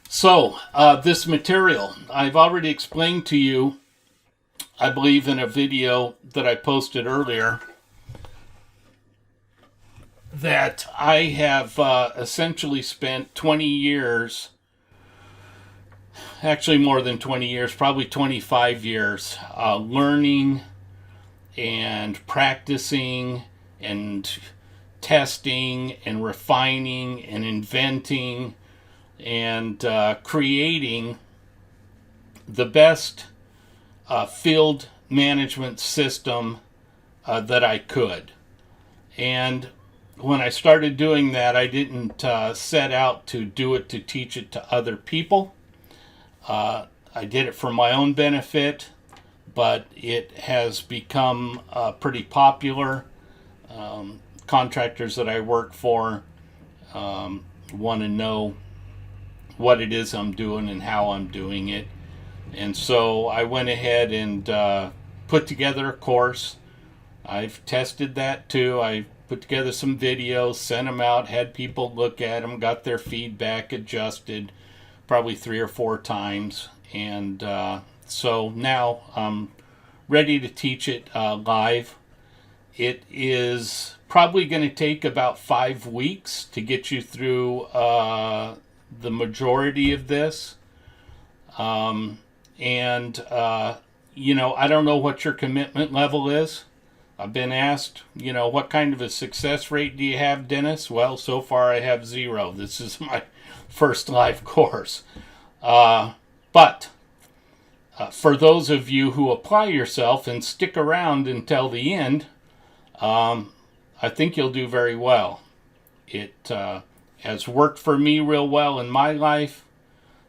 So, this material, I've already explained to you, I believe, in a video that I posted earlier, that I have essentially spent 20 years, actually more than 20 years, probably 25 years, learning and practicing and testing and refining and inventing and creating the best field management system that I could. And when I started doing that, I didn't set out to do it to teach it to other people. I did it for my own benefit, but it has become pretty popular. Contractors that I work for want to know what it is I'm doing and how I'm doing it. And so I went ahead and put together a course. I've tested that too. I put together some videos, sent them out, had people look at them, got their feedback, adjusted probably 3 or 4 times. And so now I'm ready to teach it live. It is probably going to take about 5 weeks to get you through the majority of this. And I don't know what your commitment level is. I've been asked, what kind of a success rate do you have, Dennis? Well, so far I have 0. This is my first live course. But for those of you who apply yourself and stick around until the end, I think you'll do very well. It has worked for me real well in my life.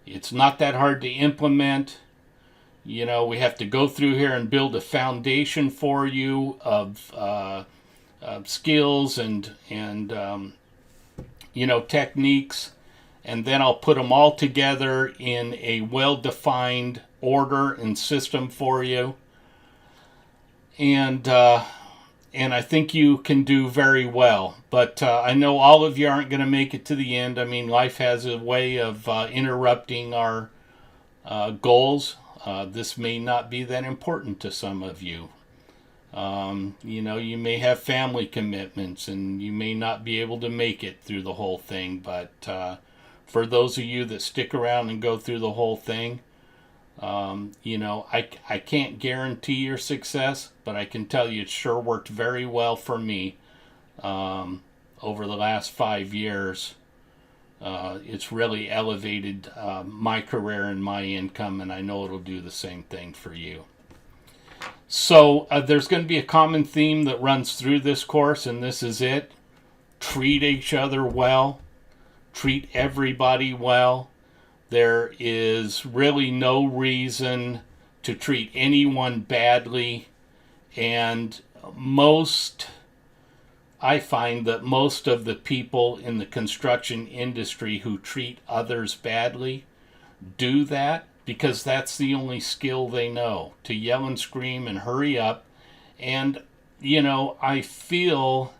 It's not that hard to implement. We have to go through here and build a foundation for you of skills and techniques, and then I'll put them all together in a well-defined order and system for you. And I think you can do very well. But I know all of you aren't going to make it to the end. I mean, life has a way of interrupting our goals. This may not be that important to some of you. You may have family commitments and you may not be able to make it through the whole thing. But for those of you that stick around and go through the whole thing, I can't guarantee your success, but I can tell you it sure worked very well for me over the last 5 years. It's really elevated my career and my income, and I know it'll do the same thing for you. So there's going to be a common theme that runs through this course, and this is it. Treat each other well. Treat everybody well. There is really no reason to treat anyone badly, and I find that most of the people in the construction industry who treat others badly do that because that's the only skill they know, to yell and scream and hurry up. And, I feel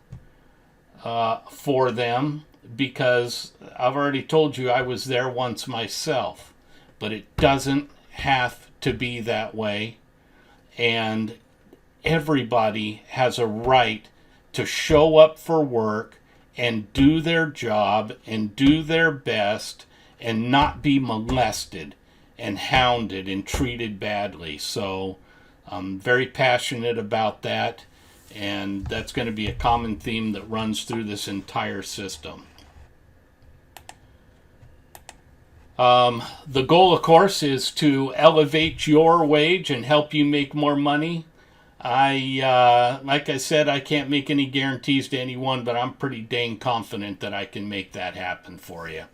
for them because I've already told you I was there once myself, but it doesn't have to be that way. And everybody has a right to show up for work and do their job and do their best and not be molested and hounded and treated badly. So I'm very passionate about that, and that's going to be a common theme that runs through this entire system. The goal, of course, is to elevate your wage and help you make more money. Like I said, I can't make any guarantees to anyone, but I'm pretty dang confident that I can make that happen for you.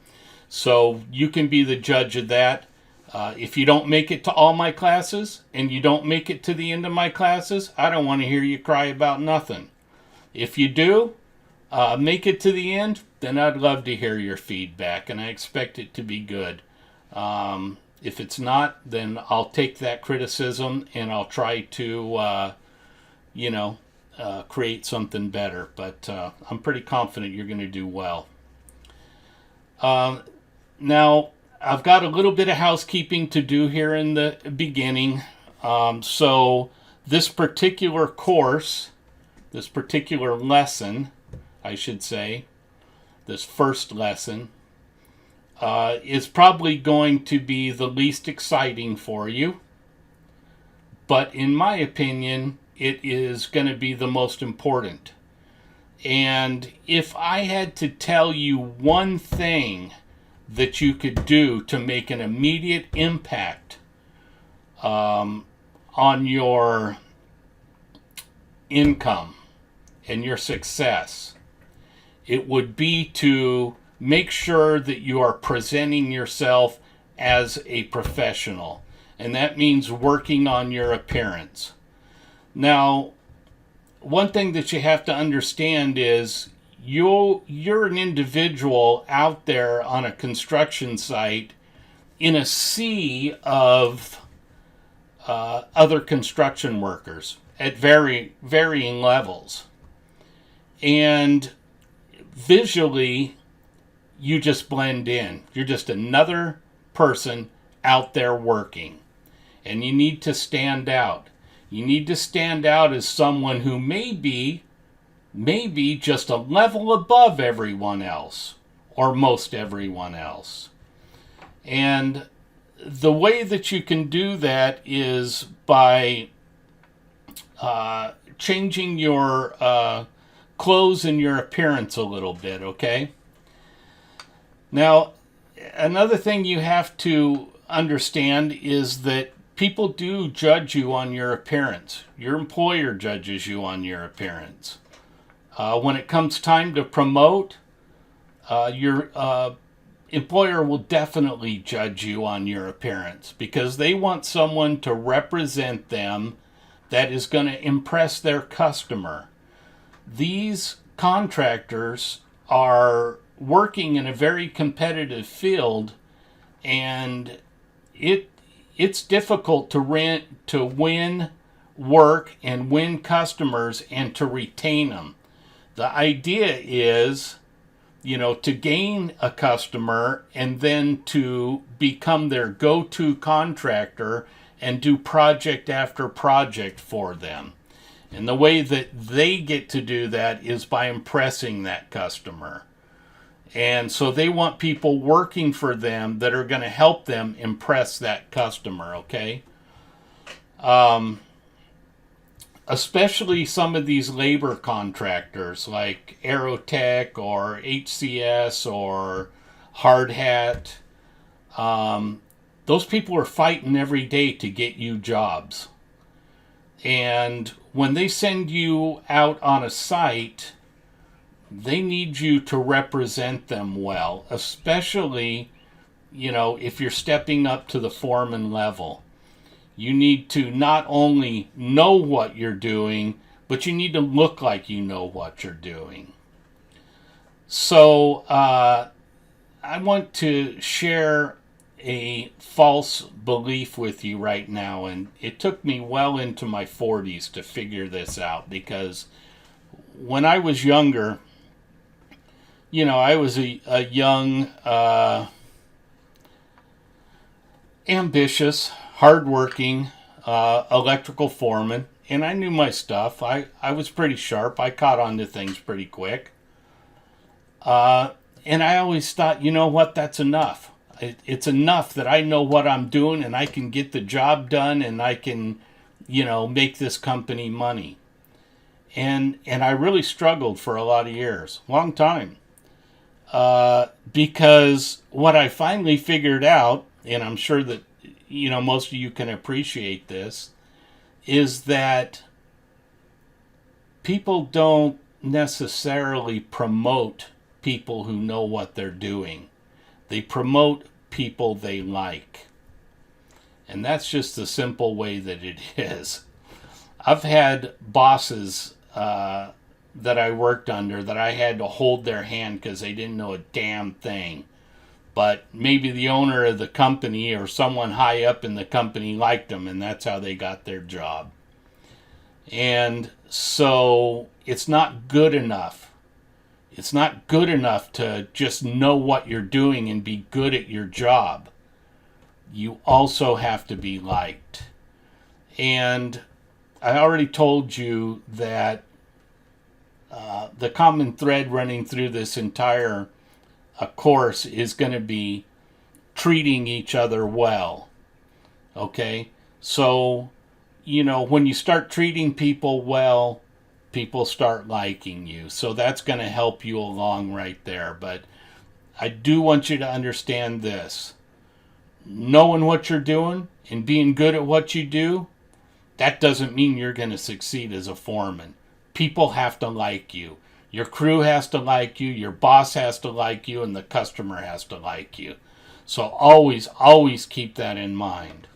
So you can be the judge of that. If you don't make it to all my classes and you don't make it to the end of my classes, I don't want to hear you cry about nothing. If you do make it to the end, then I'd love to hear your feedback, and I expect it to be good. If it's not, then I'll take that criticism and I'll try to, create something better. But I'm pretty confident you're going to do well. Now, I've got a little bit of housekeeping to do here in the beginning. So this particular course, this particular lesson, I should say, this first lesson, is probably going to be the least exciting for you. But in my opinion, it is going to be the most important. And if I had to tell you one thing that you could do to make an immediate impact on your income and your success, it would be to make sure that you are presenting yourself as a professional. And that means working on your appearance. Now, one thing that you have to understand is you're an individual out there on a construction site in a sea of other construction workers at varying levels. And visually, you just blend in. You're just another person out there working. And you need to stand out. You need to stand out as someone who may be just a level above everyone else, or most everyone else. And the way that you can do that is by changing your clothes and your appearance a little bit, okay? Now, another thing you have to understand is that people do judge you on your appearance. Your employer judges you on your appearance. When it comes time to promote, your employer will definitely judge you on your appearance because they want someone to represent them that is going to impress their customer. These contractors are working in a very competitive field, and it's difficult to win work and win customers and to retain them. The idea is, to gain a customer and then to become their go-to contractor and do project after project for them. And the way that they get to do that is by impressing that customer. And so they want people working for them that are going to help them impress that customer, okay? Especially some of these labor contractors like Aerotech or HCS or Hard Hat. Those people are fighting every day to get you jobs. And when they send you out on a site, they need you to represent them well, especially, if you're stepping up to the foreman level. You need to not only know what you're doing, but you need to look like you know what you're doing. So, I want to share a false belief with you right now, and it took me well into my 40s to figure this out, because when I was younger, I was a young, ambitious, hardworking electrical foreman, and I knew my stuff. I was pretty sharp. I caught on to things pretty quick. And I always thought, that's enough. It's enough that I know what I'm doing and I can get the job done and I can, make this company money. And I really struggled for a lot of years, long time. Because what I finally figured out, and I'm sure that, most of you can appreciate this, is that people don't necessarily promote people who know what they're doing. They promote people they like. And that's just the simple way that it is. I've had bosses that I worked under that I had to hold their hand because they didn't know a damn thing. But maybe the owner of the company or someone high up in the company liked them, and that's how they got their job. And so it's not good enough. It's not good enough to just know what you're doing and be good at your job. you also have to be liked. And I already told you that the common thread running through this entire course is going to be treating each other well. Okay? So, when you start treating people well, people start liking you. So that's going to help you along right there. But I do want you to understand this. Knowing what you're doing and being good at what you do, that doesn't mean you're going to succeed as a foreman. People have to like you. Your crew has to like you. Your boss has to like you. And the customer has to like you. So always, always keep that in mind.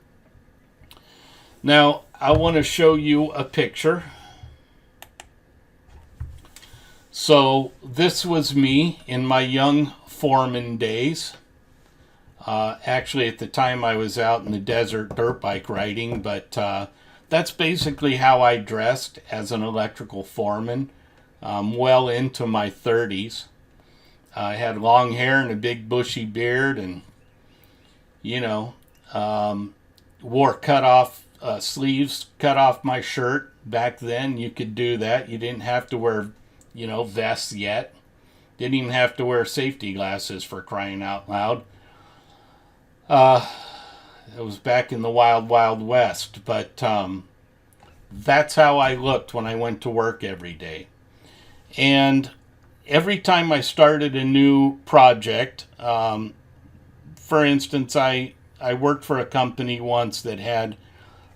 Now, I want to show you a picture. So this was me in my young foreman days. Actually, at the time I was out in the desert dirt bike riding, but that's basically how I dressed as an electrical foreman, well into my 30s. I had long hair and a big bushy beard, and, wore cut-off sleeves, cut off my shirt. Back then, you could do that. You didn't have to wear, vests yet. Didn't even have to wear safety glasses, for crying out loud. It was back in the wild, wild west. But that's how I looked when I went to work every day. And every time I started a new project, for instance, I worked for a company once that had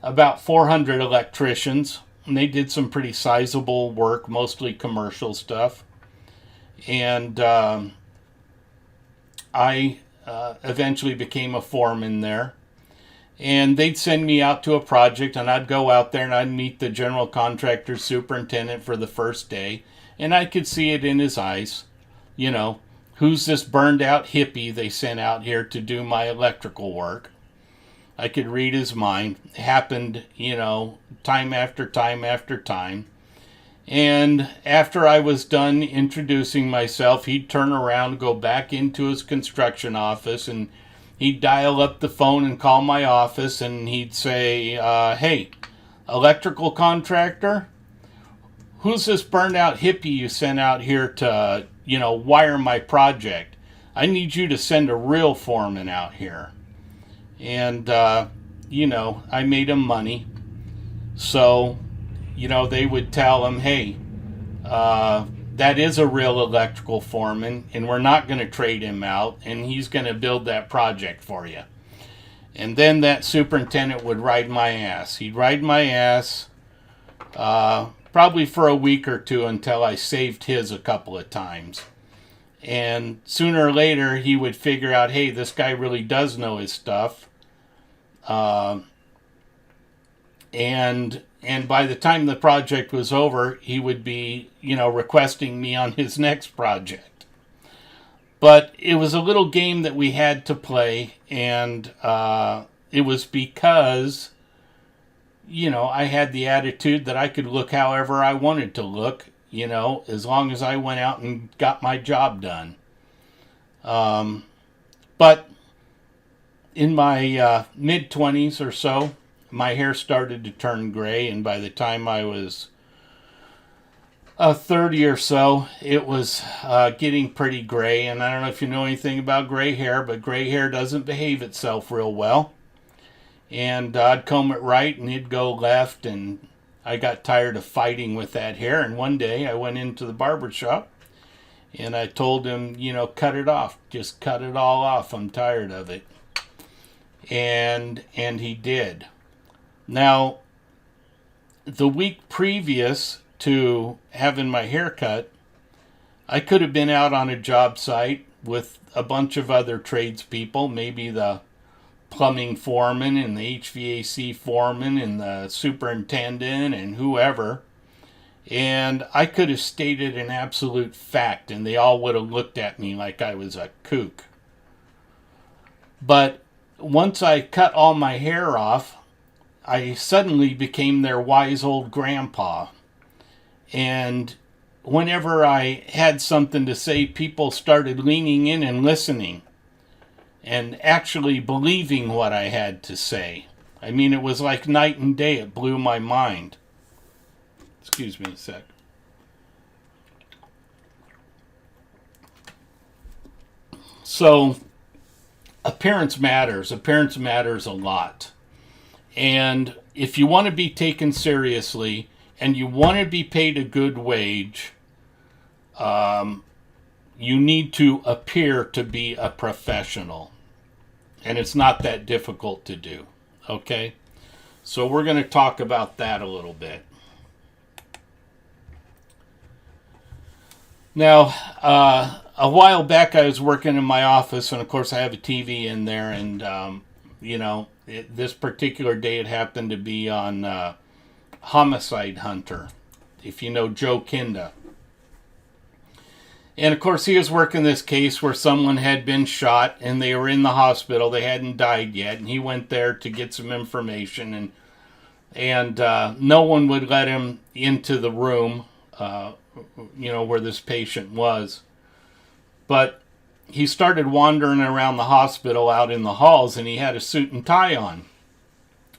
about 400 electricians, and they did some pretty sizable work, mostly commercial stuff. And I eventually became a foreman there. And they'd send me out to a project, and I'd go out there and I'd meet the general contractor superintendent for the first day. And I could see it in his eyes, who's this burned out hippie they sent out here to do my electrical work? I could read his mind. It happened, time after time after time. And after I was done introducing myself, he'd turn around, go back into his construction office, and he'd dial up the phone and call my office, and he'd say, hey, electrical contractor, who's this burned out hippie you sent out here to, wire my project? I need you to send a real foreman out here. And, I made him money. So, they would tell him, hey, that is a real electrical foreman, and we're not going to trade him out, and he's going to build that project for you. And then that superintendent would ride my ass. He'd ride my ass probably for a week or two until I saved his a couple of times. And sooner or later, he would figure out, hey, this guy really does know his stuff. And by the time the project was over, he would be, requesting me on his next project. But it was a little game that we had to play, and it was because, I had the attitude that I could look however I wanted to look, as long as I went out and got my job done. But in my mid-20s or so, my hair started to turn gray, and by the time I was 30 or so, it was getting pretty gray. And I don't know if you know anything about gray hair, but gray hair doesn't behave itself real well. And I'd comb it right, and it'd go left, and I got tired of fighting with that hair. And one day I went into the barber shop, and I told him, cut it off. Just cut it all off. I'm tired of it. And he did. Now, the week previous to having my hair cut, I could have been out on a job site with a bunch of other tradespeople, maybe the plumbing foreman and the HVAC foreman and the superintendent and whoever, and I could have stated an absolute fact, and they all would have looked at me like I was a kook. But once I cut all my hair off, I suddenly became their wise old grandpa. And whenever I had something to say, people started leaning in and listening. and actually believing what I had to say. I mean, it was like night and day. It blew my mind. Excuse me a sec. So, appearance matters. Appearance matters a lot. And if you want to be taken seriously and you want to be paid a good wage, you need to appear to be a professional. And it's not that difficult to do. Okay? So we're going to talk about that a little bit. Now, a while back I was working in my office, and of course I have a TV in there, and, this particular day it happened to be on Homicide Hunter, if you know Joe Kinda. And of course he was working this case where someone had been shot and they were in the hospital. They hadn't died yet, and he went there to get some information, and no one would let him into the room, where this patient was. But he started wandering around the hospital out in the halls, and he had a suit and tie on.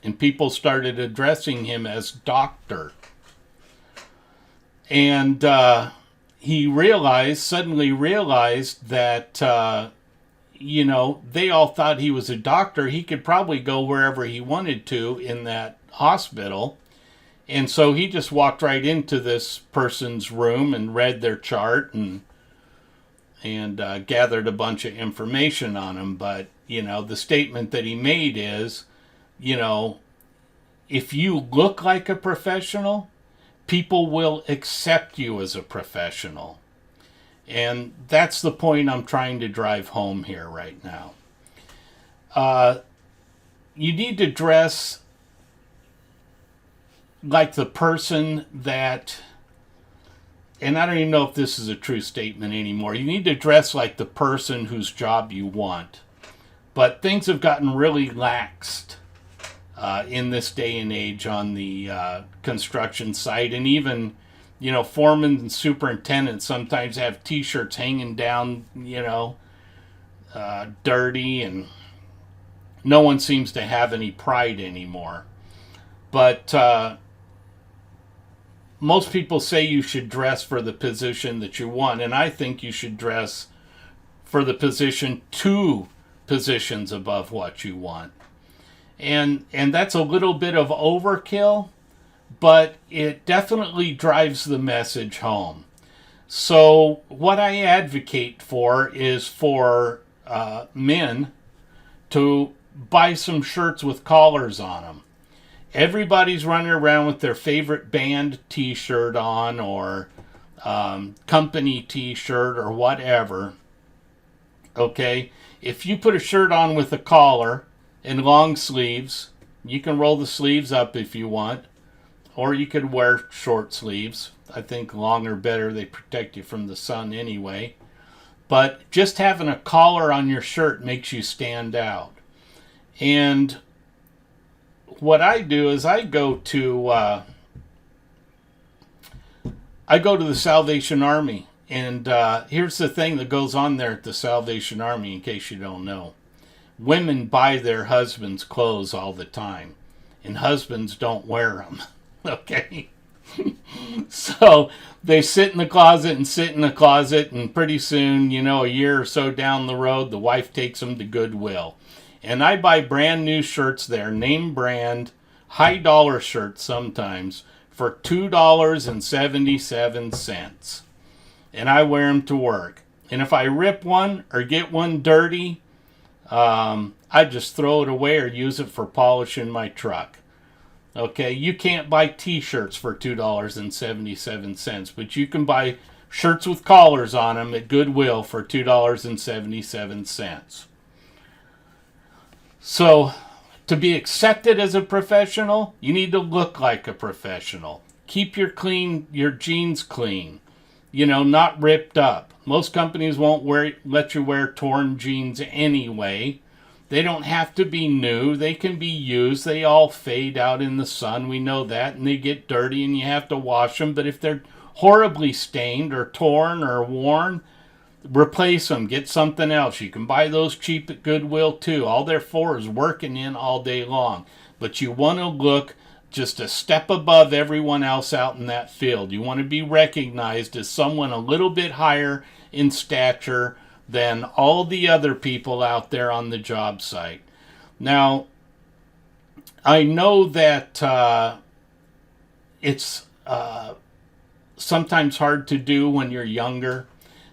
And people started addressing him as doctor. And he suddenly realized that, they all thought he was a doctor. He could probably go wherever he wanted to in that hospital. And so he just walked right into this person's room and read their chart and gathered a bunch of information on him. But, the statement that he made is, if you look like a professional, people will accept you as a professional. And that's the point I'm trying to drive home here right now. You need to dress like the person that, and I don't even know if this is a true statement anymore, you need to dress like the person whose job you want. But things have gotten really laxed in this day and age on the construction site. And even, foremen and superintendents sometimes have t-shirts hanging down, dirty, and no one seems to have any pride anymore. But most people say you should dress for the position that you want, and I think you should dress for the position 2 positions above what you want. And that's a little bit of overkill, but it definitely drives the message home. So what I advocate for is for men to buy some shirts with collars on them. Everybody's running around with their favorite band t-shirt on, or company t-shirt, or whatever. Okay? If you put a shirt on with a collar and long sleeves, you can roll the sleeves up if you want, or you could wear short sleeves. I think long are better. They protect you from the sun anyway. But just having a collar on your shirt makes you stand out. And what I do is I go to the Salvation Army, and here's the thing that goes on there at the Salvation Army, in case you don't know. Women buy their husbands' clothes all the time, and husbands don't wear them. Okay? So they sit in the closet and sit in the closet, and pretty soon, a year or so down the road, the wife takes them to Goodwill. And I buy brand new shirts there, name brand, high dollar shirts sometimes, for $2.77. And I wear them to work. And if I rip one or get one dirty, I just throw it away or use it for polishing my truck. Okay, you can't buy t-shirts for $2.77, but you can buy shirts with collars on them at Goodwill for $2.77. So, to be accepted as a professional, you need to look like a professional. Keep your jeans clean. Not ripped up. Most companies won't let you wear torn jeans anyway. They don't have to be new. They can be used. They all fade out in the sun. We know that. And they get dirty and you have to wash them. But if they're horribly stained or torn or worn, replace them, get something else. You can buy those cheap at Goodwill too. All they're for is working in all day long. But you want to look just a step above everyone else out in that field. You want to be recognized as someone a little bit higher in stature than all the other people out there on the job site. Now, I know that it's sometimes hard to do when you're younger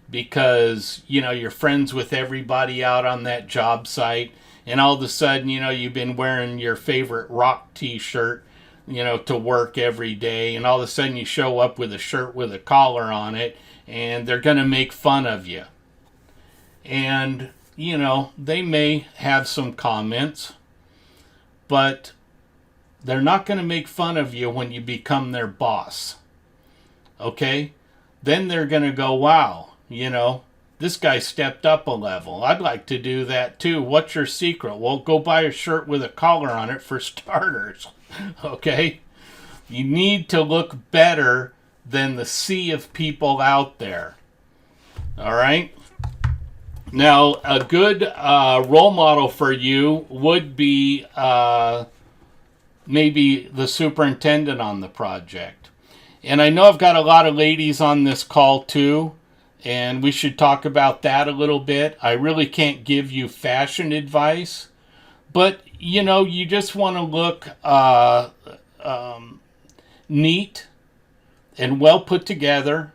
because, you're friends with everybody out on that job site, and all of a sudden, you've been wearing your favorite rock t-shirt, to work every day, and all of a sudden you show up with a shirt with a collar on it, and they're going to make fun of you. And, they may have some comments, but they're not going to make fun of you when you become their boss. Okay? Then they're going to go, wow, this guy stepped up a level. I'd like to do that too. What's your secret? Well, go buy a shirt with a collar on it for starters. Okay? You need to look better than the sea of people out there. All right? Now, a good role model for you would be maybe the superintendent on the project. And I know I've got a lot of ladies on this call too, and we should talk about that a little bit. I really can't give you fashion advice, but you just want to look neat and well put together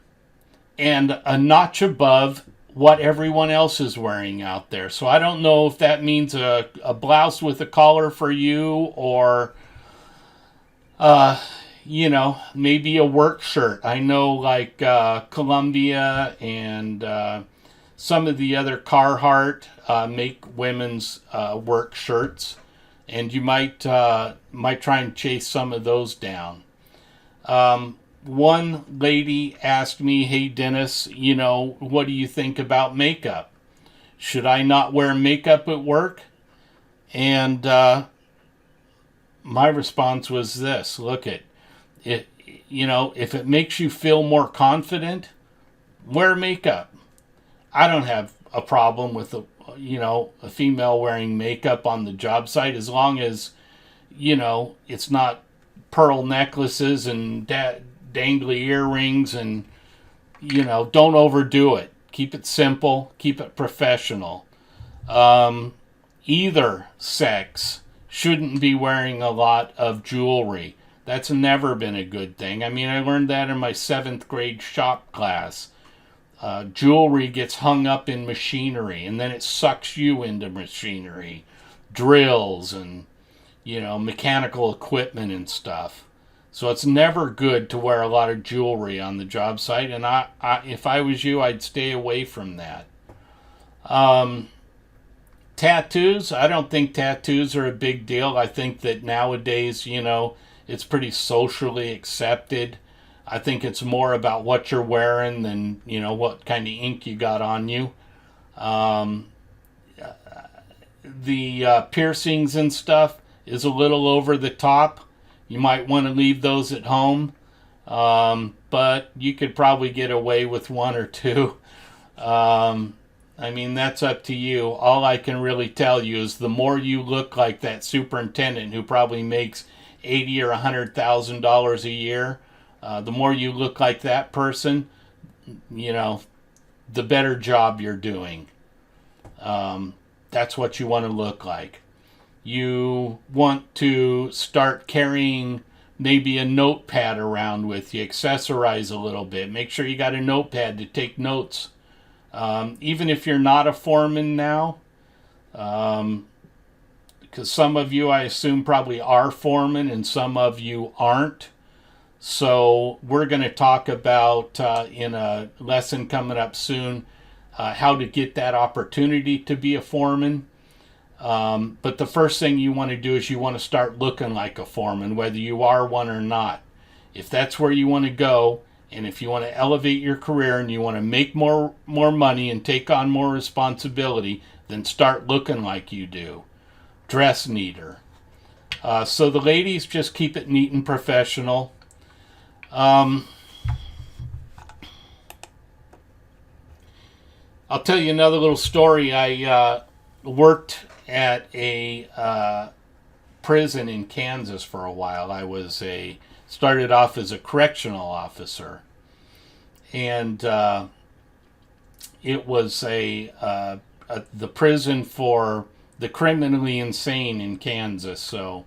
and a notch above what everyone else is wearing out there. So I don't know if that means a blouse with a collar for you, or maybe a work shirt. I know like Columbia and some of the other Carhartt make women's work shirts, and you might try and chase some of those down. One lady asked me, hey Dennis, what do you think about makeup? Should I not wear makeup at work? And my response was this: look, if it makes you feel more confident, wear makeup. I don't have a problem with a female wearing makeup on the job site, as long as it's not pearl necklaces and dangly earrings, and don't overdo it. Keep it simple, keep it professional. Either sex shouldn't be wearing a lot of jewelry. That's never been a good thing. I mean, I learned that in my 7th grade shop class. Jewelry gets hung up in machinery, and then it sucks you into machinery, drills, and mechanical equipment and stuff. So it's never good to wear a lot of jewelry on the job site, and I if I was you, I'd stay away from that. Tattoos, I don't think tattoos are a big deal. I think that nowadays, it's pretty socially accepted. I think it's more about what you're wearing than, what kind of ink you got on you. The piercings and stuff is a little over the top. You might want to leave those at home, but you could probably get away with 1 or 2. I mean, that's up to you. All I can really tell you is the more you look like that superintendent who probably makes $80,000 or $100,000 a year, the more you look like that person, the better job you're doing. That's what you want to look like. You want to start carrying maybe a notepad around with you, accessorize a little bit. Make sure you got a notepad to take notes. Even if you're not a foreman now, because some of you, I assume, probably are foremen and some of you aren't. So we're going to talk about, in a lesson coming up soon, how to get that opportunity to be a foreman. But the first thing you want to do is you want to start looking like a foreman, whether you are one or not. If that's where you want to go, and if you want to elevate your career and you want to make more money and take on more responsibility, then start looking like you do. Dress neater. So the ladies, just keep it neat and professional. I'll tell you another little story. I worked at a prison in Kansas for a while. Started off as a correctional officer, and it was the prison for the criminally insane in Kansas. So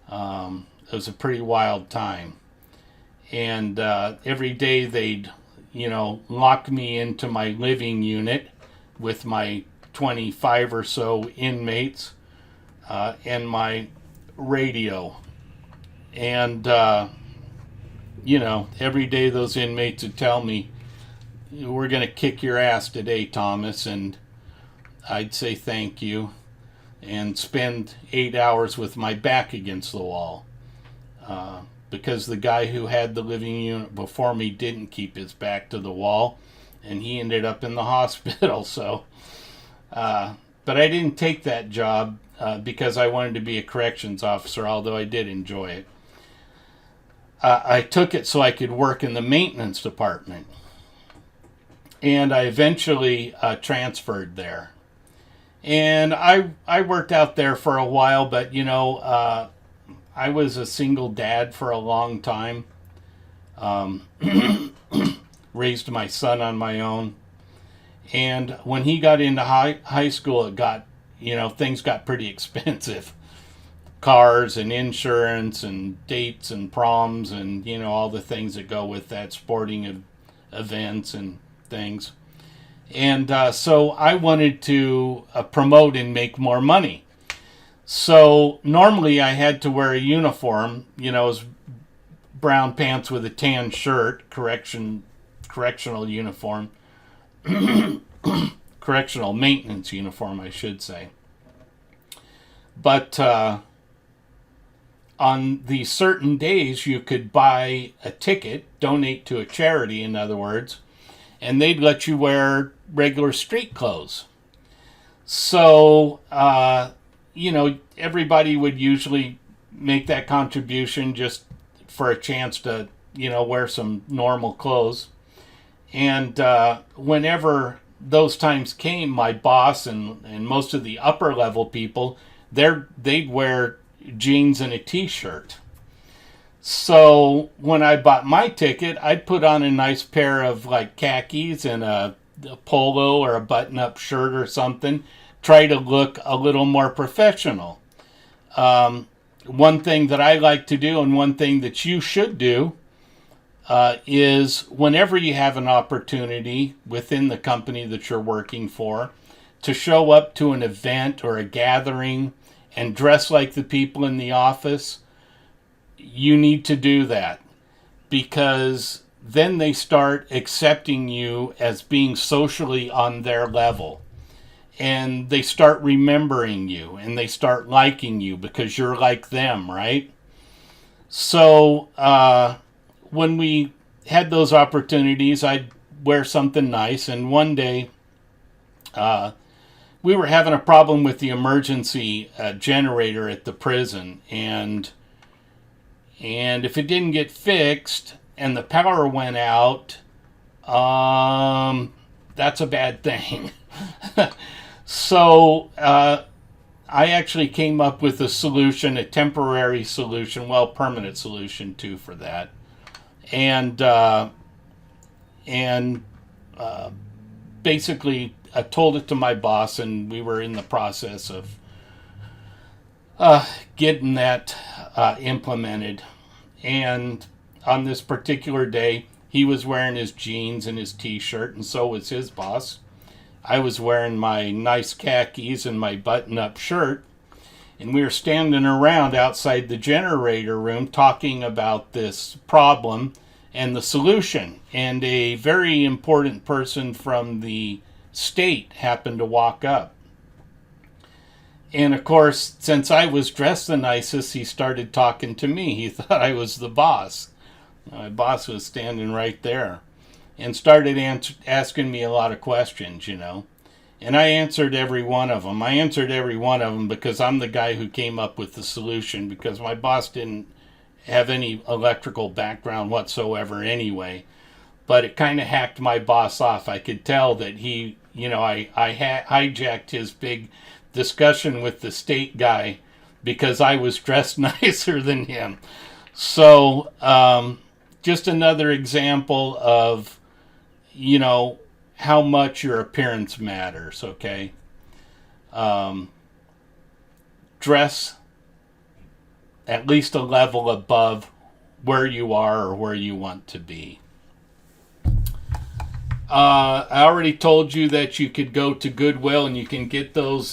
it was a pretty wild time. And every day they'd, lock me into my living unit with my 25 or so inmates and my radio. And, every day those inmates would tell me, we're going to kick your ass today, Thomas. And I'd say thank you and spend 8 hours with my back against the wall. Because the guy who had the living unit before me didn't keep his back to the wall, and he ended up in the hospital. So, but I didn't take that job because I wanted to be a corrections officer, although I did enjoy it. I took it so I could work in the maintenance department, and I eventually transferred there. And I worked out there for a while, but I was a single dad for a long time. Raised my son on my own. And when he got into high school, things got pretty expensive. Cars and insurance and dates and proms and, all the things that go with that, sporting events and things. And so I wanted to promote and make more money. So normally I had to wear a uniform, brown pants with a tan shirt, correctional uniform, correctional maintenance uniform, I should say. But on the certain days you could buy a ticket, donate to a charity, in other words, and they'd let you wear regular street clothes. So, everybody would usually make that contribution just for a chance to, wear some normal clothes. And whenever those times came, my boss and most of the upper level people, they'd wear jeans and a t-shirt. So when I bought my ticket, I'd put on a nice pair of khakis and a polo or a button-up shirt or something, try to look a little more professional. One thing that I like to do, and one thing that you should do, is whenever you have an opportunity within the company that you're working for to show up to an event or a gathering and dress like the people in the office, you need to do that, because then they start accepting you as being socially on their level. And they start remembering you, and they start liking you because you're like them, right? So when we had those opportunities, I'd wear something nice. And one day we were having a problem with the emergency generator at the prison. And if it didn't get fixed and the power went out, that's a bad thing. So I actually came up with a solution, a temporary solution, permanent solution too for that. And basically I told it to my boss, and we were in the process of getting that implemented. And on this particular day, he was wearing his jeans and his t-shirt, and so was his boss. I was wearing my nice khakis and my button-up shirt, and we were standing around outside the generator room talking about this problem and the solution. And a very important person from the state happened to walk up. And of course, since I was dressed the nicest, he started talking to me. He thought I was the boss. My boss was standing right there, and started asking me a lot of questions, And I answered every one of them. I answered every one of them because I'm the guy who came up with the solution, because my boss didn't have any electrical background whatsoever anyway. But it kind of hacked my boss off. I could tell that he I hijacked his big discussion with the state guy because I was dressed nicer than him. So, just another example of, how much your appearance matters, okay? Dress at least a level above where you are or where you want to be. I already told you that you could go to Goodwill and you can get those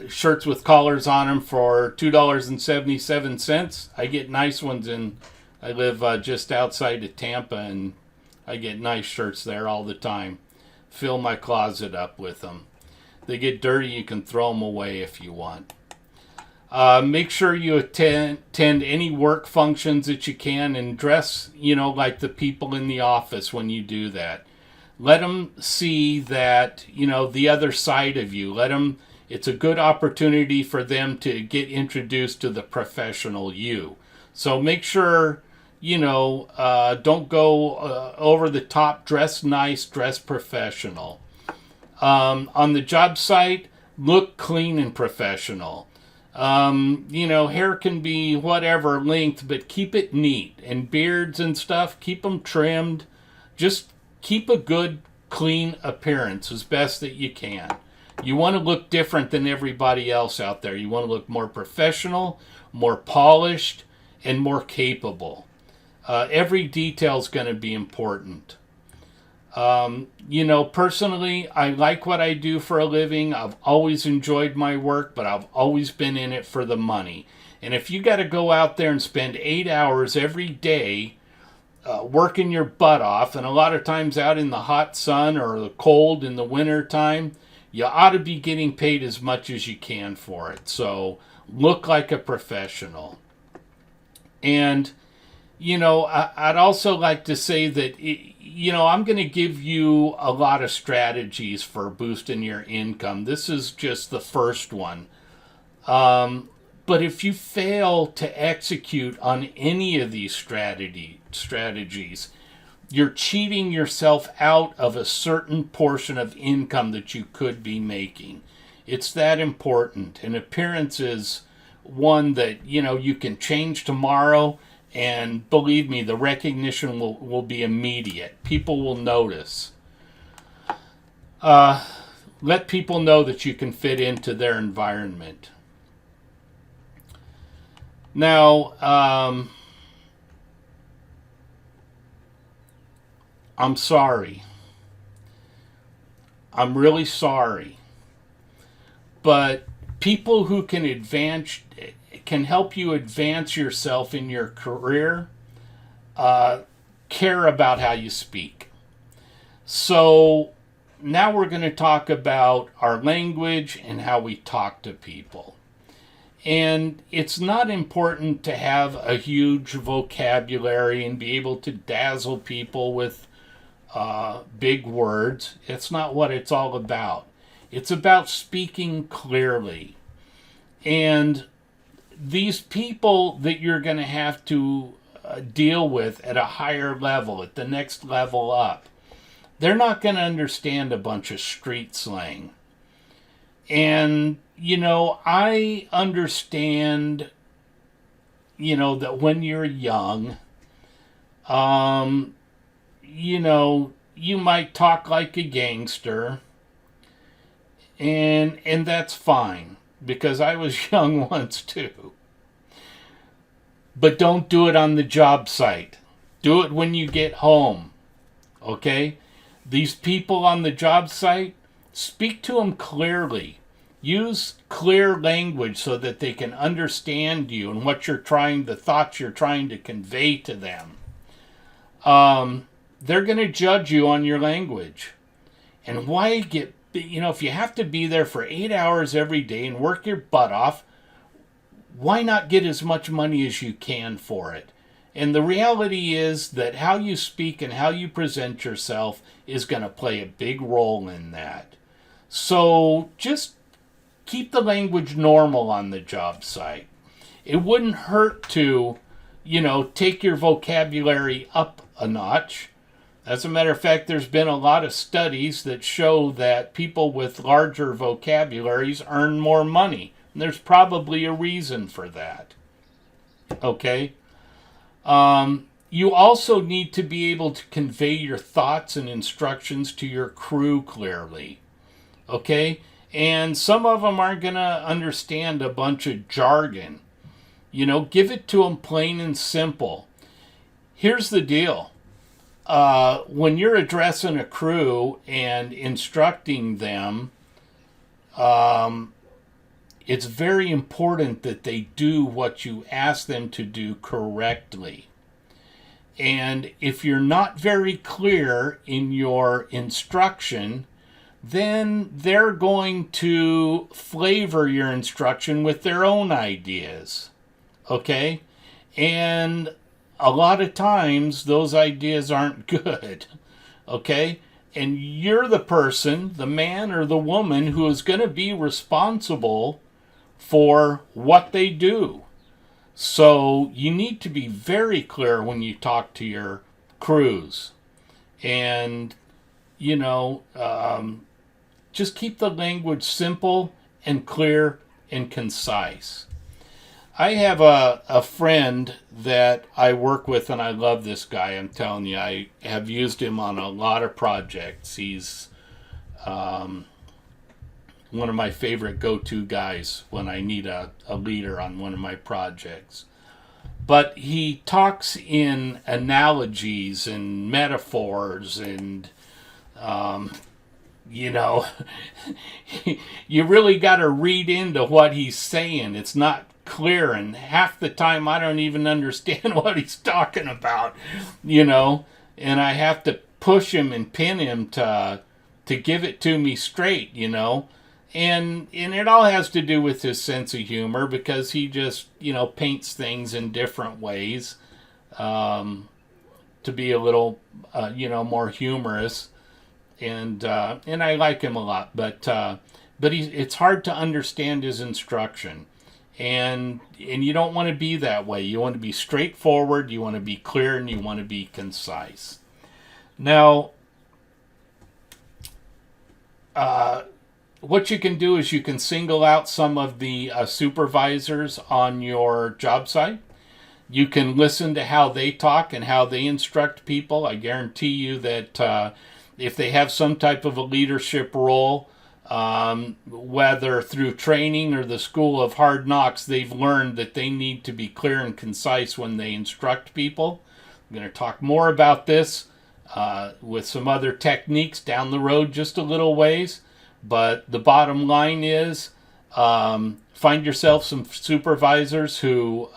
shirts with collars on them for $2.77. I get nice ones I live just outside of Tampa, and I get nice shirts there all the time. Fill my closet up with them. They get dirty, you can throw them away if you want. Make sure you attend any work functions that you can, and dress, like the people in the office when you do that. Let them see that, the other side of you. It's a good opportunity for them to get introduced to the professional you. So make sure, don't go over the top. Dress nice, dress professional. On the job site, look clean and professional. Hair can be whatever length, but keep it neat. And beards and stuff, keep them trimmed. Just keep a good, clean appearance as best that you can. You want to look different than everybody else out there. You want to look more professional, more polished, and more capable. Every detail is going to be important. Personally, I like what I do for a living. I've always enjoyed my work, but I've always been in it for the money. And if you got to go out there and spend 8 hours every day working your butt off, and a lot of times out in the hot sun or the cold in the winter time, you ought to be getting paid as much as you can for it. So look like a professional. And, I'd also like to say that, I'm going to give you a lot of strategies for boosting your income. This is just the first one. But if you fail to execute on any of these strategies, you're cheating yourself out of a certain portion of income that you could be making. It's that important. And appearance is one that, you can change tomorrow, and believe me, the recognition will be immediate. People will notice. Let people know that you can fit into their environment. Now, I'm sorry. I'm really sorry. But people who can help you advance yourself in your career care about how you speak. So now we're going to talk about our language and how we talk to people. And it's not important to have a huge vocabulary and be able to dazzle people with big words. It's not what it's all about. It's about speaking clearly. And these people that you're going to have to deal with at a higher level, at the next level up, they're not going to understand a bunch of street slang. And, I understand, that when you're young, you might talk like a gangster, and that's fine, because I was young once too. But don't do it on the job site. Do it when you get home, okay? These people on the job site, speak to them clearly. Use clear language so that they can understand you and the thoughts you're trying to convey to them. They're going to judge you on your language. And if you have to be there for 8 hours every day and work your butt off, why not get as much money as you can for it? And the reality is that how you speak and how you present yourself is going to play a big role in that. So just keep the language normal on the job site. It wouldn't hurt to, take your vocabulary up a notch. As a matter of fact, there's been a lot of studies that show that people with larger vocabularies earn more money. And there's probably a reason for that. Okay? You also need to be able to convey your thoughts and instructions to your crew clearly. Okay? And some of them aren't going to understand a bunch of jargon. Give it to them plain and simple. Here's the deal. When you're addressing a crew and instructing them, it's very important that they do what you ask them to do correctly. And if you're not very clear in your instruction, then they're going to flavor your instruction with their own ideas. Okay? And a lot of times those ideas aren't good. Okay? And you're the person, the man or the woman, who is going to be responsible for what they do. So you need to be very clear when you talk to your crews. And, just keep the language simple and clear and concise. I have a friend that I work with, and I love this guy. I'm telling you, I have used him on a lot of projects. He's one of my favorite go-to guys when I need a leader on one of my projects. But he talks in analogies and metaphors and, you really got to read into what he's saying. It's not clear, and half the time I don't even understand what he's talking about, and I have to push him and pin him to give it to me straight, and it all has to do with his sense of humor, because he just paints things in different ways to be a little more humorous, and I like him a lot, but it's hard to understand his instruction. And you don't want to be that way. You want to be straightforward, you want to be clear, and you want to be concise. Now, what you can do is you can single out some of the supervisors on your job site. You can listen to how they talk and how they instruct people. I guarantee you that if they have some type of a leadership role, whether through training or the school of hard knocks, they've learned that they need to be clear and concise when they instruct people. I'm going to talk more about this with some other techniques down the road just a little ways. But the bottom line is find yourself some supervisors who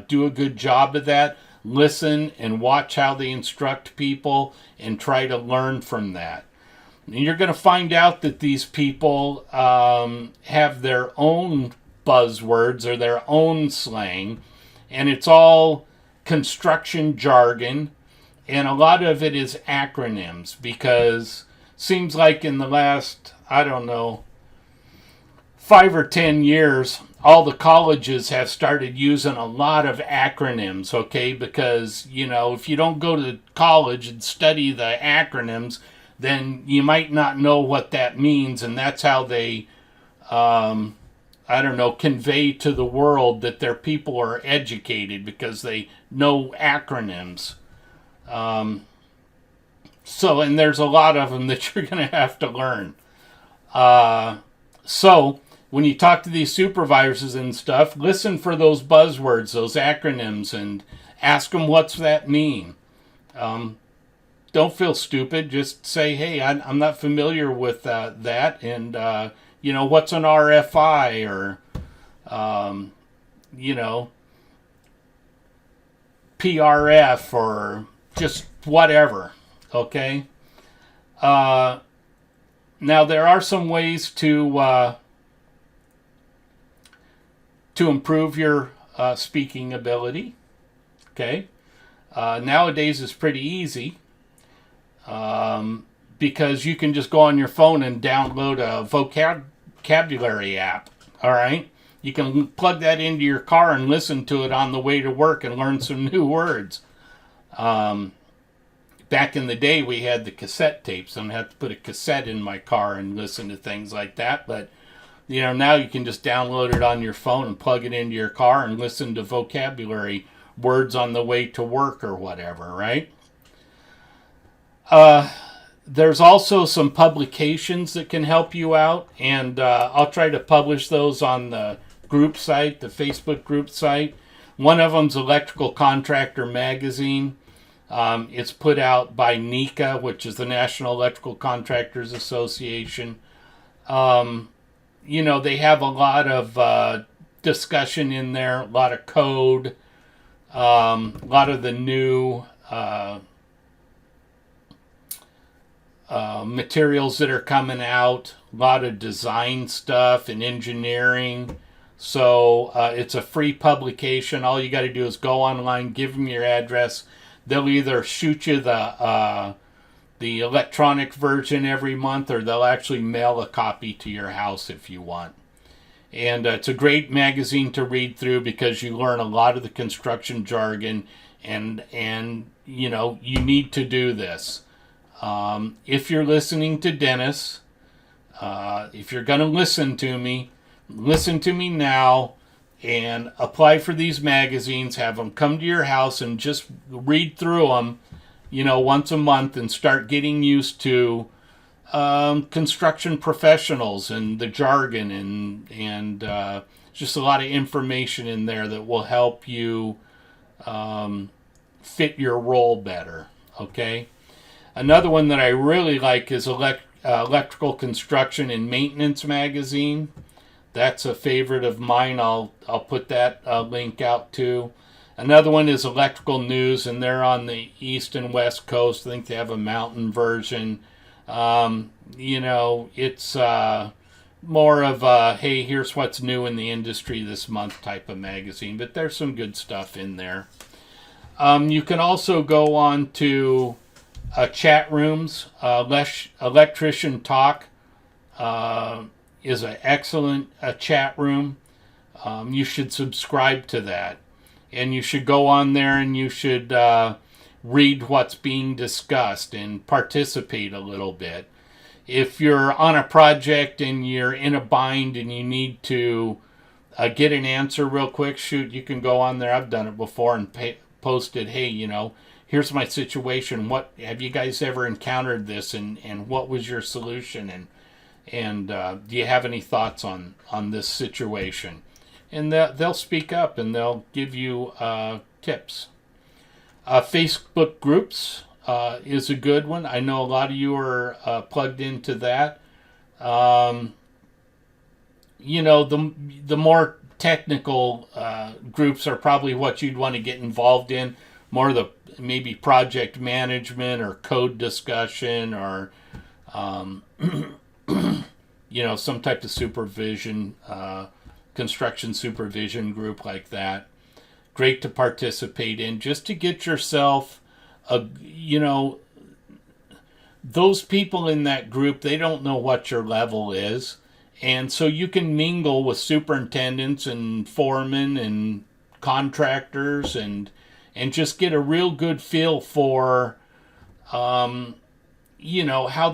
do a good job of that. Listen and watch how they instruct people and try to learn from that. And you're going to find out that these people have their own buzzwords or their own slang, and it's all construction jargon, and a lot of it is acronyms, because seems like in the last, 5 or 10 years, all the colleges have started using a lot of acronyms, okay? Because, if you don't go to college and study the acronyms, then you might not know what that means, and that's how they, convey to the world that their people are educated, because they know acronyms. And there's a lot of them that you're going to have to learn. So when you talk to these supervisors and stuff, listen for those buzzwords, those acronyms, and ask them what's that mean. Don't feel stupid. Just say, hey, I'm not familiar with that. And, what's an RFI or, PRF or just whatever. Okay? Now, there are some ways to improve your speaking ability. Okay? Nowadays, it's pretty easy. Because you can just go on your phone and download a vocabulary app, all right? You can plug that into your car and listen to it on the way to work and learn some new words. Back in the day, we had the cassette tapes. I don't have to put a cassette in my car and listen to things like that. But, now you can just download it on your phone and plug it into your car and listen to vocabulary words on the way to work or whatever, right? There's also some publications that can help you out, and I'll try to publish those on the group site, the Facebook group site. One of them's Electrical Contractor Magazine. It's put out by NECA, which is the National Electrical Contractors Association. They have a lot of discussion in there, a lot of code, a lot of the new materials that are coming out, a lot of design stuff and engineering. So it's a free publication. All you got to do is go online, give them your address. They'll either shoot you the electronic version every month, or they'll actually mail a copy to your house if you want. And it's a great magazine to read through because you learn a lot of the construction jargon, and you need to do this. If you're listening to Dennis, if you're going to listen to me now and apply for these magazines. Have them come to your house and just read through them, once a month, and start getting used to construction professionals and the jargon and just a lot of information in there that will help you fit your role better. Okay. Another one that I really like is Electrical Construction and Maintenance Magazine. That's a favorite of mine. I'll put that link out too. Another one is Electrical News, and they're on the East and West Coast. I think they have a mountain version. It's more of a, hey, here's what's new in the industry this month type of magazine. But there's some good stuff in there. You can also go on to chat rooms. Electrician Talk is an excellent chat room. You should subscribe to that. And you should go on there and you should read what's being discussed and participate a little bit. If you're on a project and you're in a bind and you need to get an answer real quick, shoot, you can go on there. I've done it before and posted, hey, here's my situation. What have you guys ever encountered this, and what was your solution, and do you have any thoughts on this situation? And they'll speak up and they'll give you tips. Facebook groups is a good one. I know a lot of you are plugged into that. The more technical groups are probably what you'd want to get involved in. More of the maybe project management or code discussion or some type of supervision, construction supervision group like that. Great to participate in, just to get yourself those people in that group, they don't know what your level is, and so you can mingle with superintendents and foremen and contractors and just get a real good feel for how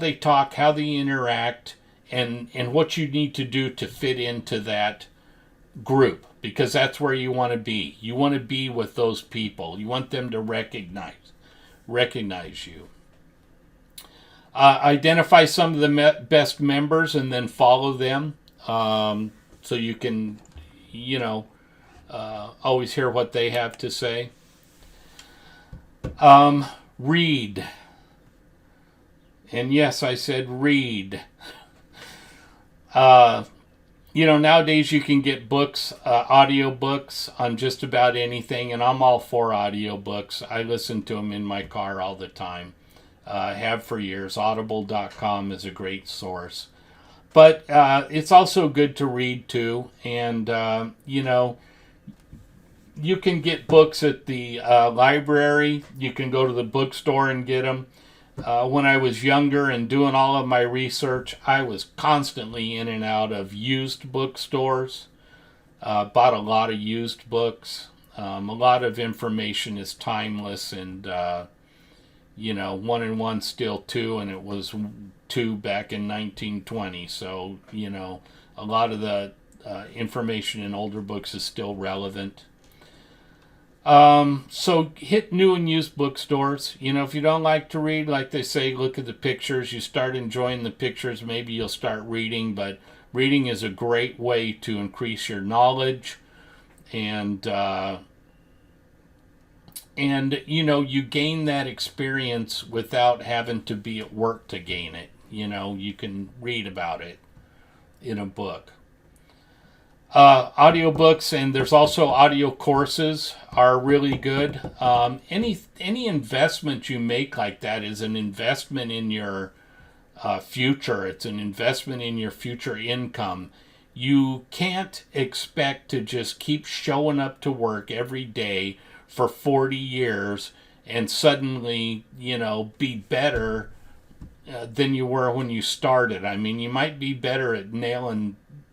they talk, how they interact, and what you need to do to fit into that group, because that's where you want to be. You want to be with those people. You want them to recognize you. Identify some of the best members and then follow them, so you can, always hear what they have to say. Read. And yes, I said read. Nowadays you can get books, audio books on just about anything, and I'm all for audiobooks. I listen to them in my car all the time. Have for years. Audible.com is a great source. But it's also good to read too, and you can get books at the library. You can go to the bookstore and get them. When I was younger and doing all of my research, I was constantly in and out of used bookstores. Bought a lot of used books. A lot of information is timeless, and 1 and 1 still 2, and it was 2 back in 1920. So, a lot of the information in older books is still relevant. So hit new and used bookstores. If you don't like to read, like they say, look at the pictures. You start enjoying the pictures, maybe you'll start reading. But reading is a great way to increase your knowledge, and you gain that experience without having to be at work to gain it. You can read about it in a book. Audiobooks, and there's also audio courses, are really good. Any investment you make like that is an investment in your future. It's an investment in your future income. You can't expect to just keep showing up to work every day for 40 years and suddenly, be better than you were when you started. I mean, you might be better at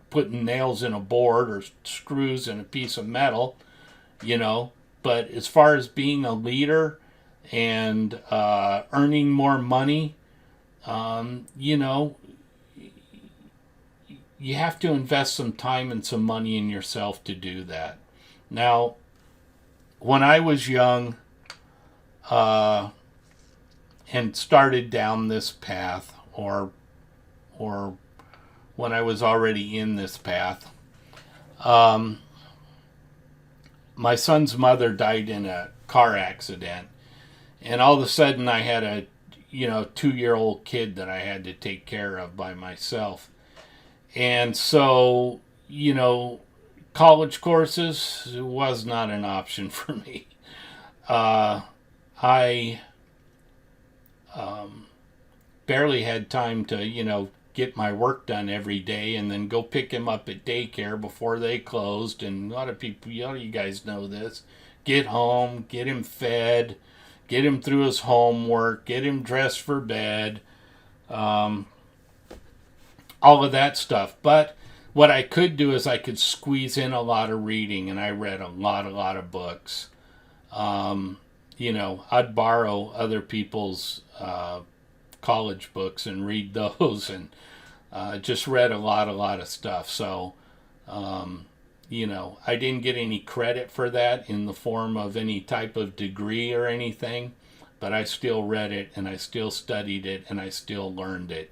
putting nails in a board or screws in a piece of metal, but as far as being a leader and earning more money, you have to invest some time and some money in yourself to do that. Now, when I was young and started down this path, or when I was already in this path, my son's mother died in a car accident, and all of a sudden I had a 2-year-old kid that I had to take care of by myself. And so, college courses was not an option for me. I barely had time to, get my work done every day and then go pick him up at daycare before they closed. And a lot of people, you guys know this, get home, get him fed, get him through his homework, get him dressed for bed, all of that stuff. But what I could do is I could squeeze in a lot of reading, and I read a lot of books. I'd borrow other people's college books and read those, and just read a lot of stuff. So, I didn't get any credit for that in the form of any type of degree or anything, but I still read it, and I still studied it, and I still learned it.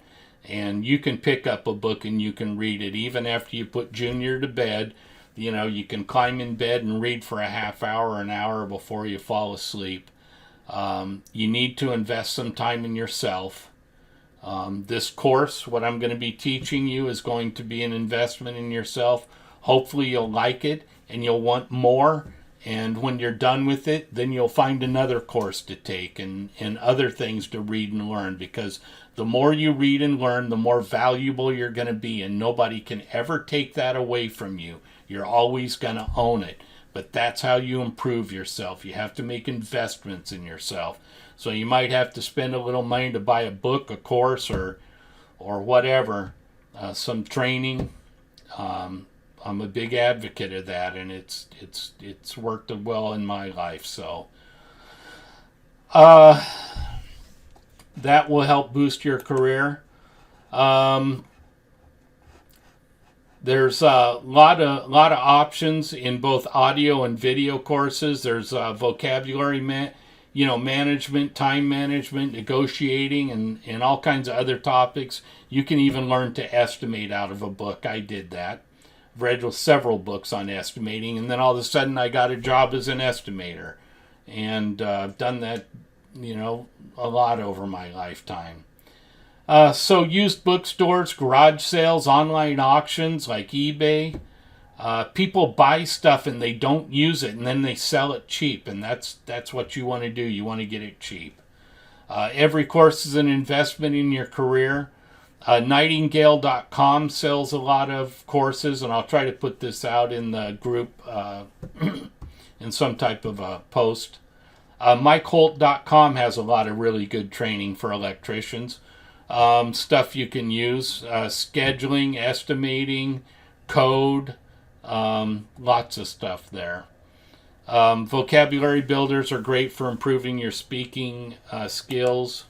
And you can pick up a book and you can read it even after you put Junior to bed. You can climb in bed and read for a half hour, an hour before you fall asleep. You need to invest some time in yourself. This course, what I'm going to be teaching you, is going to be an investment in yourself. Hopefully you'll like it and you'll want more. And when you're done with it, then you'll find another course to take and other things to read and learn. Because the more you read and learn, the more valuable you're going to be. And nobody can ever take that away from you. You're always going to own it. But that's how you improve yourself. You have to make investments in yourself. So you might have to spend a little money to buy a book, a course, or whatever, some training. I'm a big advocate of that, and it's worked well in my life. So that will help boost your career. There's a lot of options in both audio and video courses. There's vocabulary management, time management, negotiating, and all kinds of other topics. You can even learn to estimate out of a book. I did that. I've read several books on estimating, and then all of a sudden I got a job as an estimator. And I've done that, a lot over my lifetime. So used bookstores, garage sales, online auctions like eBay. People buy stuff and they don't use it, and then they sell it cheap, and that's what you want to do. You want to get it cheap. Every course is an investment in your career. Nightingale.com sells a lot of courses, and I'll try to put this out in the group in some type of a post. MikeHolt.com has a lot of really good training for electricians. Stuff you can use, scheduling, estimating, code, lots of stuff there. Vocabulary builders are great for improving your speaking skills.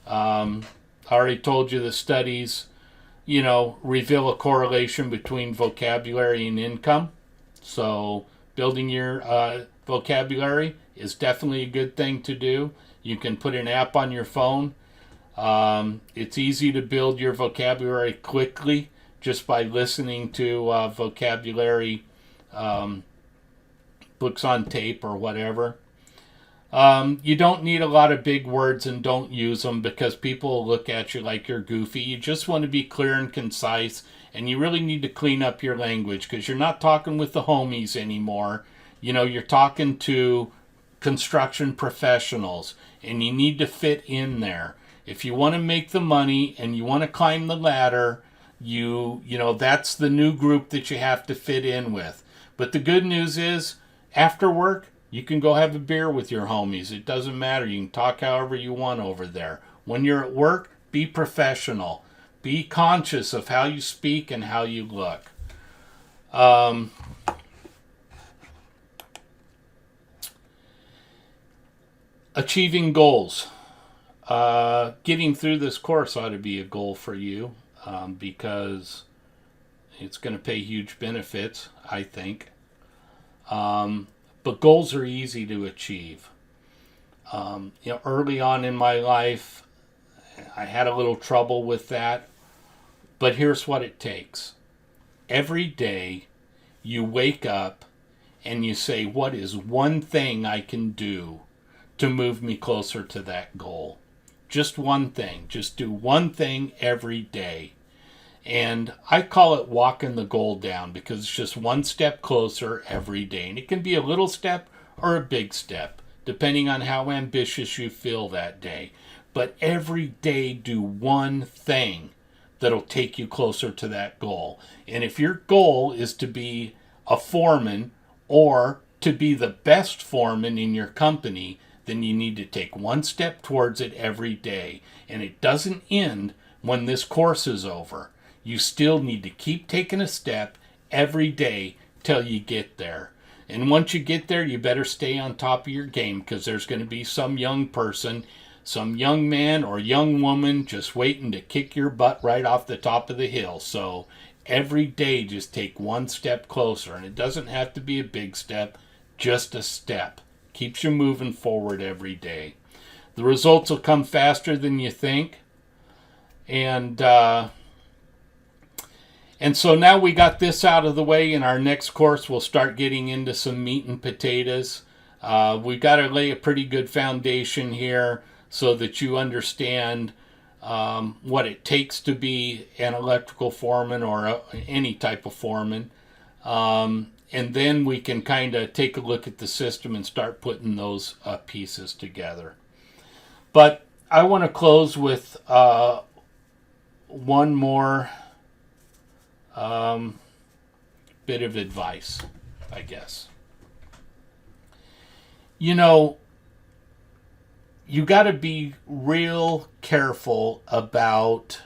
I already told you the studies, reveal a correlation between vocabulary and income. So building your vocabulary is definitely a good thing to do. You can put an app on your phone. It's easy to build your vocabulary quickly just by listening to vocabulary books on tape or whatever. You don't need a lot of big words, and don't use them because people will look at you like you're goofy. You just want to be clear and concise, and you really need to clean up your language because you're not talking with the homies anymore. You're talking to construction professionals, and you need to fit in there. If you want to make the money and you want to climb the ladder, that's the new group that you have to fit in with. But the good news is, after work, you can go have a beer with your homies. It doesn't matter. You can talk however you want over there. When you're at work, be professional. Be conscious of how you speak and how you look. Achieving goals. Getting through this course ought to be a goal for you because it's going to pay huge benefits, I think. But goals are easy to achieve. Early on in my life, I had a little trouble with that. But here's what it takes. Every day, you wake up and you say, what is one thing I can do to move me closer to that goal? Just one thing. Just do one thing every day. And I call it walking the goal down because it's just one step closer every day. And it can be a little step or a big step, depending on how ambitious you feel that day. But every day do one thing that'll take you closer to that goal. And if your goal is to be a foreman or to be the best foreman in your company, then you need to take one step towards it every day. And it doesn't end when this course is over. You still need to keep taking a step every day till you get there. And once you get there, you better stay on top of your game because there's going to be some young person, some young man or young woman just waiting to kick your butt right off the top of the hill. So every day just take one step closer. And it doesn't have to be a big step, just a step. Keeps you moving forward every day. The results will come faster than you think. And so now we got this out of the way. In our next course, we'll start getting into some meat and potatoes. We've got to lay a pretty good foundation here so that you understand what it takes to be an electrical foreman or any type of foreman. And then we can kind of take a look at the system and start putting those pieces together. But I want to close with one more bit of advice, I guess. You got to be real careful about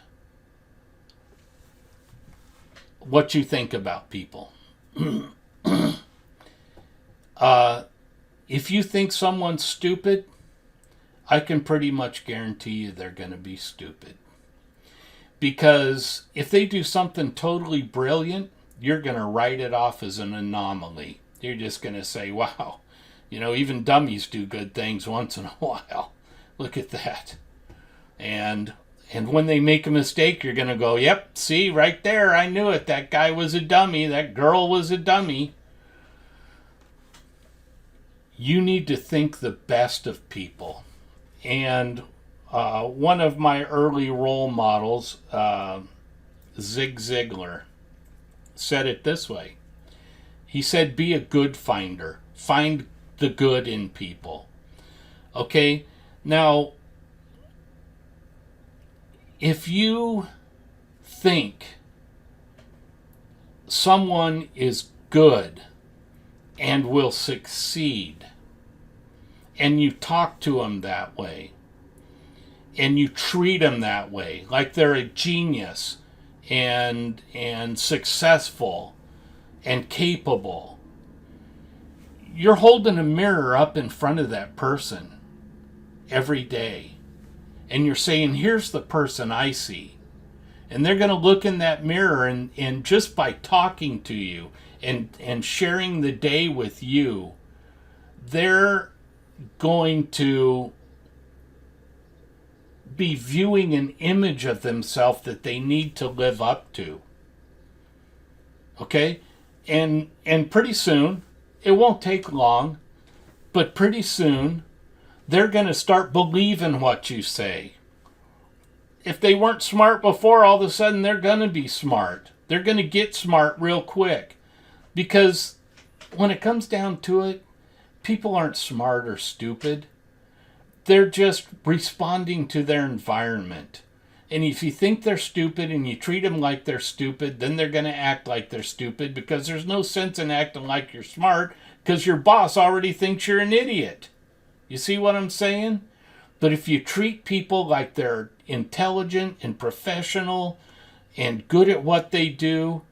what you think about people. If you think someone's stupid, I can pretty much guarantee you they're going to be stupid. Because if they do something totally brilliant, you're going to write it off as an anomaly. You're just going to say, wow, even dummies do good things once in a while. Look at that. And when they make a mistake, you're going to go, yep, see, right there, I knew it. That guy was a dummy. That girl was a dummy. You need to think the best of people. And one of my early role models, Zig Ziglar, said it this way. He said, be a good finder. Find the good in people. Okay? Now, if you think someone is good and will succeed, and you talk to them that way, and you treat them that way, like they're a genius and successful and capable, you're holding a mirror up in front of that person every day. And you're saying, here's the person I see. And they're going to look in that mirror, and just by talking to you and sharing the day with you, they're going to be viewing an image of themselves that they need to live up to. Okay? And pretty soon, it won't take long, but pretty soon, they're going to start believing what you say. If they weren't smart before, all of a sudden they're going to be smart. They're going to get smart real quick. Because when it comes down to it, people aren't smart or stupid. They're just responding to their environment. And if you think they're stupid and you treat them like they're stupid, then they're going to act like they're stupid, because there's no sense in acting like you're smart, because your boss already thinks you're an idiot. You see what I'm saying? But if you treat people like they're intelligent and professional and good at what they do,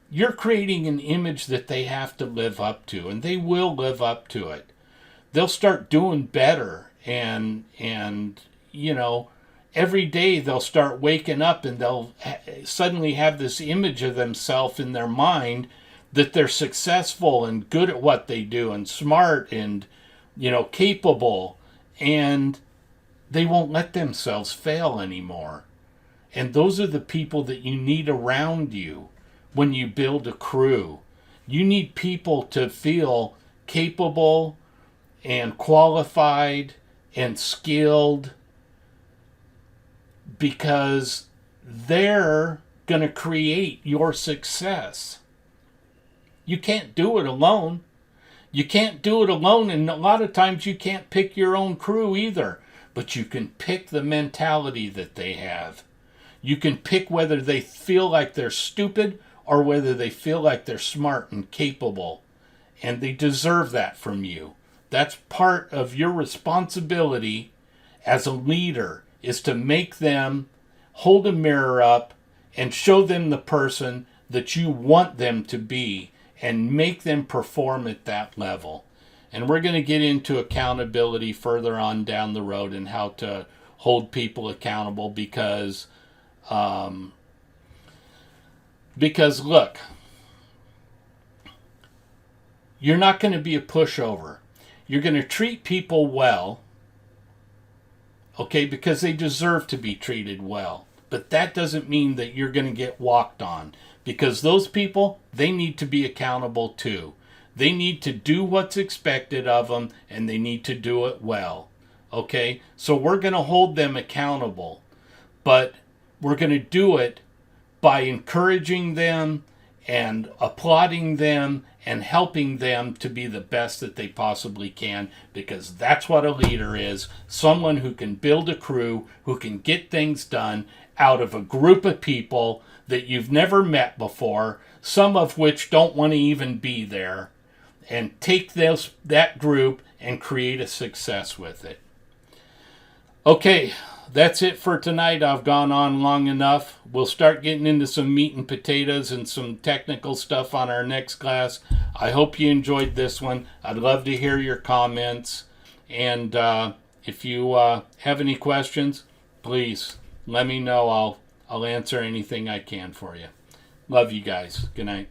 you're creating an image that they have to live up to, and they will live up to it. They'll start doing better, and you know, every day they'll start waking up and they'll suddenly have this image of themselves in their mind that they're successful and good at what they do and smart and, you know, capable, and they won't let themselves fail anymore. And those are the people that you need around you when you build a crew. You need people to feel capable and qualified and skilled, because they're going to create your success. You can't do it alone. You can't do it alone, and a lot of times you can't pick your own crew either. But you can pick the mentality that they have. You can pick whether they feel like they're stupid or whether they feel like they're smart and capable. And they deserve that from you. That's part of your responsibility as a leader, is to make them hold a mirror up and show them the person that you want them to be and make them perform at that level. And we're going to get into accountability further on down the road and how to hold people accountable, because look, you're not going to be a pushover. You're going to treat people well, okay, because they deserve to be treated well. But that doesn't mean that you're going to get walked on, because those people, they need to be accountable too. They need to do what's expected of them, and they need to do it well. Okay? So we're going to hold them accountable, but we're going to do it by encouraging them and applauding them and helping them to be the best that they possibly can, because that's what a leader is. Someone who can build a crew, who can get things done out of a group of people that you've never met before, some of which don't want to even be there, and take that group and create a success with it. Okay, that's it for tonight. I've gone on long enough. We'll start getting into some meat and potatoes and some technical stuff on our next class. I hope you enjoyed this one. I'd love to hear your comments. And if you have any questions, please let me know. I'll answer anything I can for you. Love you guys. Good night.